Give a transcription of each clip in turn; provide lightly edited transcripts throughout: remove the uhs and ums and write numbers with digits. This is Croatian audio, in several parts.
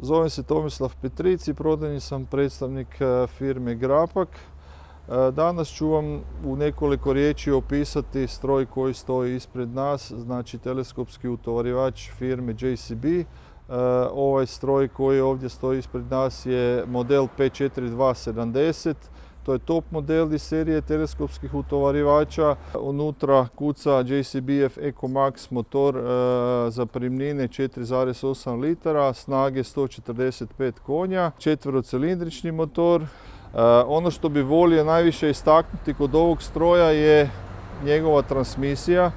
Zovem se Tomislav Petrici, prodajni sam predstavnik firme Grapak. Danas ću vam u nekoliko riječi opisati stroj koji stoji ispred nas, znači teleskopski utovarivač firme JCB. Ovaj stroj koji ovdje stoji ispred nas je model P4270. To je top model iz serije teleskopskih utovarivača. Unutra kuca JCB-ev EcoMax motor zapremnine 4,8 litara, snage 145 konja, četverocilindrični motor. Ono što bi volio najviše istaknuti kod ovog stroja je njegova transmisija.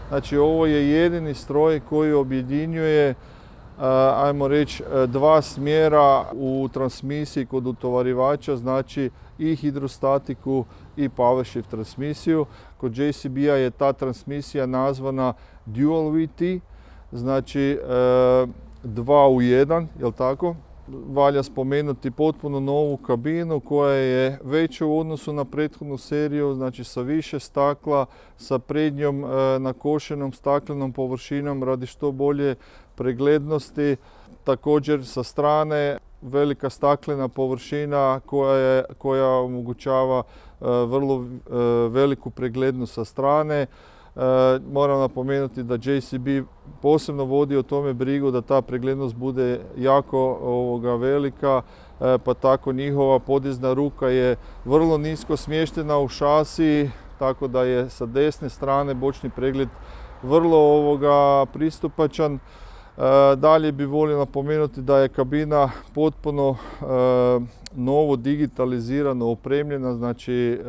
Znači ovo je jedini stroj koji objedinjuje, ajmo reći, dva smjera u transmisiji kod utovarivača, znači i hidrostatiku i power shift transmisiju. Kod JCB-a je ta transmisija nazvana Dual VT, znači 2 u 1, jel tako? Valja spomenuti potpuno novu kabinu koja je veća u odnosu na prethodnu seriju, znači sa više stakla, sa prednjom nakošenom staklenom površinom radi što bolje preglednosti. Također sa strane velika staklena površina koja omogućava vrlo veliku preglednost sa strane. Moram napomenuti da JCB posebno vodi o tome brigu da ta preglednost bude jako velika, pa tako njihova podizna ruka je vrlo nisko smještena u šasiji, tako da je sa desne strane bočni pregled vrlo pristupačan. Dalje bih volio napomenuti da je kabina potpuno novo digitalizirano opremljena, znači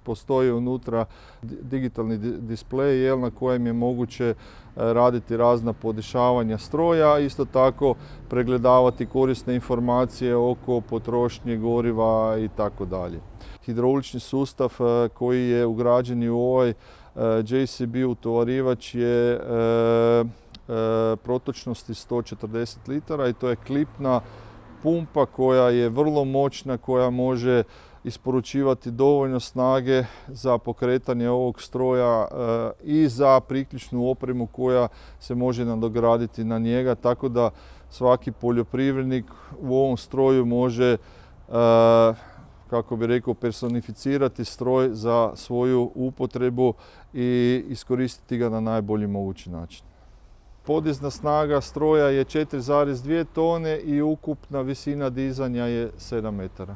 postoji unutra digitalni displej na kojem je moguće raditi razna podešavanja stroja, isto tako pregledavati korisne informacije oko potrošnje goriva i tako dalje. Hidraulični sustav koji je ugrađen u ovaj JCB utovarivač je protočnosti 140 litara i to je klipna pumpa koja je vrlo moćna, koja može isporučivati dovoljno snage za pokretanje ovog stroja i za priključnu opremu koja se može nadograditi na njega, tako da svaki poljoprivrednik u ovom stroju može, kako bi rekao, personificirati stroj za svoju upotrebu i iskoristiti ga na najbolji mogući način. Podizna snaga stroja je 4,2 tone i ukupna visina dizanja je 7 metara.